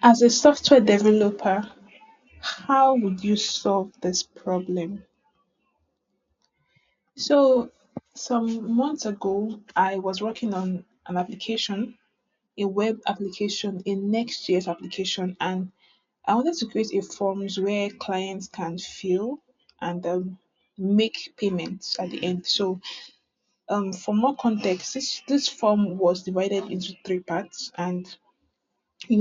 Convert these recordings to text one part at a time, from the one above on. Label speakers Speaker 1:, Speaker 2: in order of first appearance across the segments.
Speaker 1: As a software developer, how would you solve this problem? So, some months ago, I was working on an application, a web application, a Nextjs application, and I wanted to create a forms where clients can fill and make payments at the end. So, for more context, this form was divided into three parts, and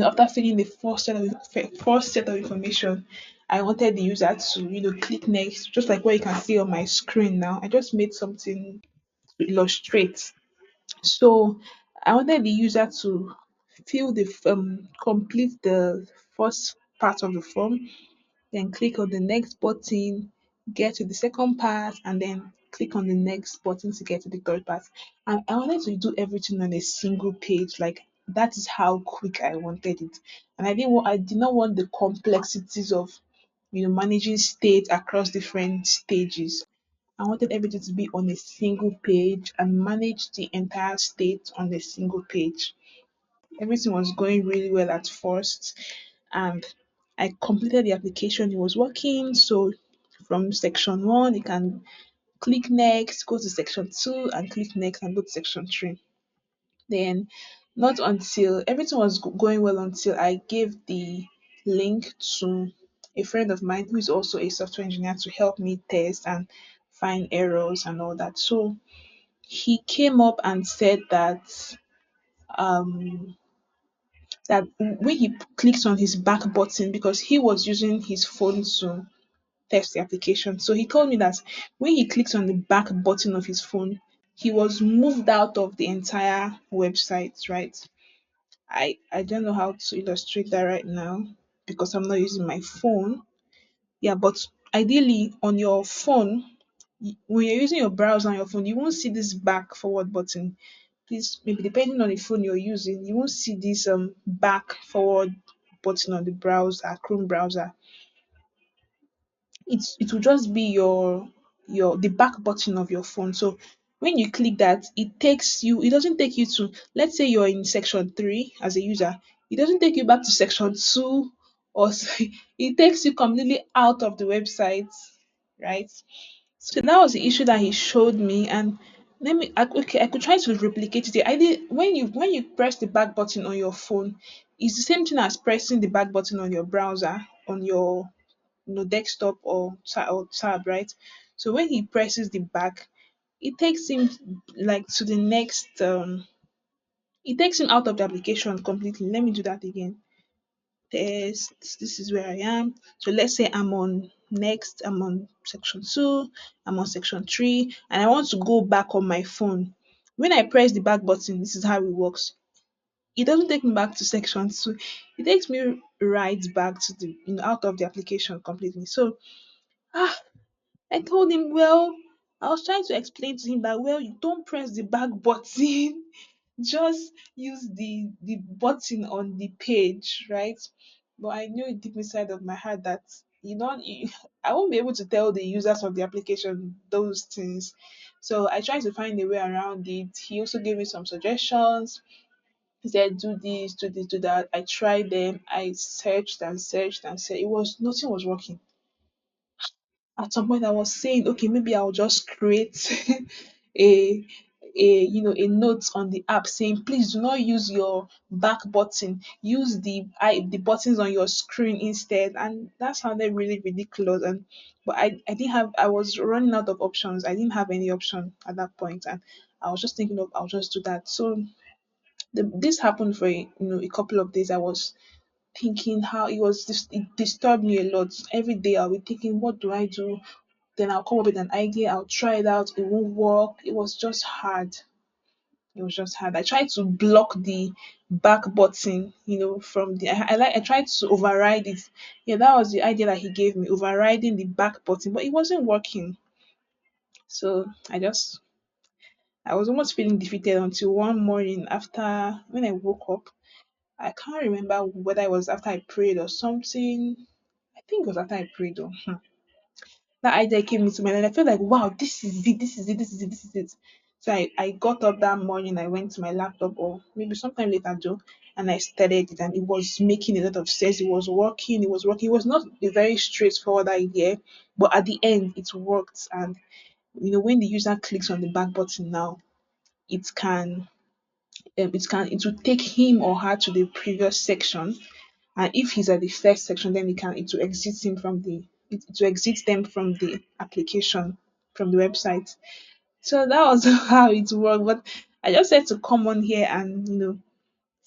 Speaker 1: after filling the first set of information, I wanted the user to click next, just like what you can see on my screen now. I just made something to illustrate. So I wanted the user to complete the first part of the form, then click on the next button, get to the second part, and then click on the next button to get to the third part. And I wanted to do everything on a single page. Like that is how quick I wanted it. And I did not want the complexities of managing states across different stages. I wanted everything to be on a single page and manage the entire state on a single page. Everything was going really well at first, and I completed the application. It was working. So from section one, you can click next, go to section two, and click next and go to section three. Then, not until everything was going well until I gave the link to a friend of mine who is also a software engineer to help me test and find errors and all that. So he came up and said um that when he clicks on his back button, because he was using his phone to test the application. So he told me that when he clicks on the back button of his phone, he was moved out of the entire website, right? I don't know how to illustrate that right now because I'm not using my phone. Yeah, but ideally on your phone, when you're using your browser on your phone, you won't see this back forward button. Please, maybe depending on the phone you're using, you won't see this back forward button on the browser, Chrome browser. It will just be your the back button of your phone. So when you click that, it doesn't take you to, let's say you're in section 3 as a user, it doesn't take you back to section 2 it takes you completely out of the website, right? So that was the issue that he showed me, and okay, I could try to replicate it. I did when you press the back button on your phone, it's the same thing as pressing the back button on your browser on your desktop or tab, right? So when he presses the back, it takes him like to the next it takes him out of the application completely. Let me do that again. This is where I am. So let's say I'm on section 2, I'm on section 3, and I want to go back on my phone. When I press the back button, this is how it works. It doesn't take me back to section 2. It takes me right back to the out of the application completely. So ah I told him, well, I was trying to explain to him that, well, you don't press the back button, just use the button on the page, right? But I knew deep inside of my heart that I won't be able to tell the users of the application those things. So I tried to find a way around it. He also gave me some suggestions. He said, do this, do this, do that. I tried them. I searched and searched and said it was nothing was working. At some point I was saying, okay, maybe I'll just create a a note on the app saying, please do not use your back button, use the buttons on your screen instead. And that sounded really ridiculous. And but I didn't have I was running out of options. I didn't have any option at that point, and I was just thinking of I'll just do that. So this happened for a couple of days. I was thinking how it disturbed me a lot. Every day I'll be thinking, what do I do? Then I'll come up with an idea, I'll try it out, it won't work. It was just hard. It was just hard. I tried to block the back button, from the I tried to override it. Yeah, that was the idea that he gave me, overriding the back button, but it wasn't working. So I was almost feeling defeated until one morning after when I woke up. I can't remember whether it was after I prayed or something. I think it was after I prayed though. That idea came into my mind. I felt like, wow, this is it, this is it, this is it, this is it. So I got up that morning, I went to my laptop or maybe sometime later though, and I started it and it was making a lot of sense. It was working, it was working. It was not a very straightforward idea, but at the end it worked. And when the user clicks on the back button now, it can it will take him or her to the previous section. And if he's at the first section, then it will exit him from it will exit them from the application, from the website. So that was how it worked. But I just said to come on here and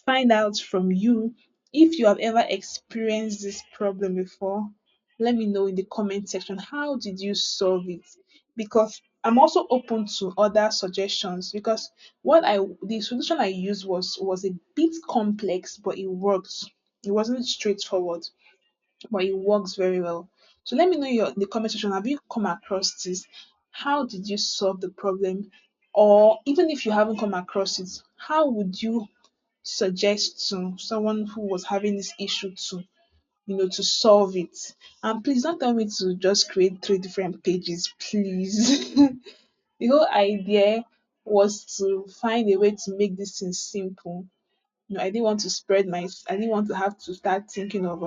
Speaker 1: find out from you if you have ever experienced this problem before. Let me know in the comment section, how did you solve it? Because I'm also open to other suggestions, because the solution I used was a bit complex, but it works. It wasn't straightforward, but it works very well. So let me know in the comment section, have you come across this? How did you solve the problem? Or even if you haven't come across it, how would you suggest to someone who was having this issue to solve it? And please don't tell me to just create three different pages, please. The whole idea was to find a way to make this thing simple. I didn't want to I didn't want to have to start thinking of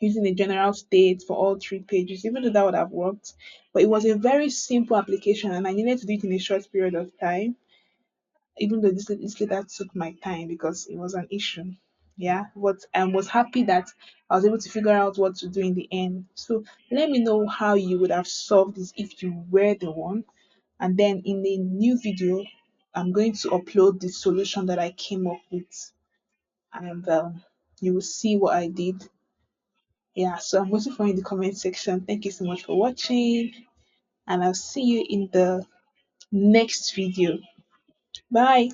Speaker 1: using a general state for all three pages, even though that would have worked. But it was a very simple application and I needed to do it in a short period of time, even though this later took my time because it was an issue. Yeah, but I was happy that I was able to figure out what to do in the end. So let me know how you would have solved this if you were the one. And then in a new video, I'm going to upload the solution that I came up with. And you will see what I did. Yeah, so I'm waiting for you in the comment section. Thank you so much for watching, and I'll see you in the next video. Bye.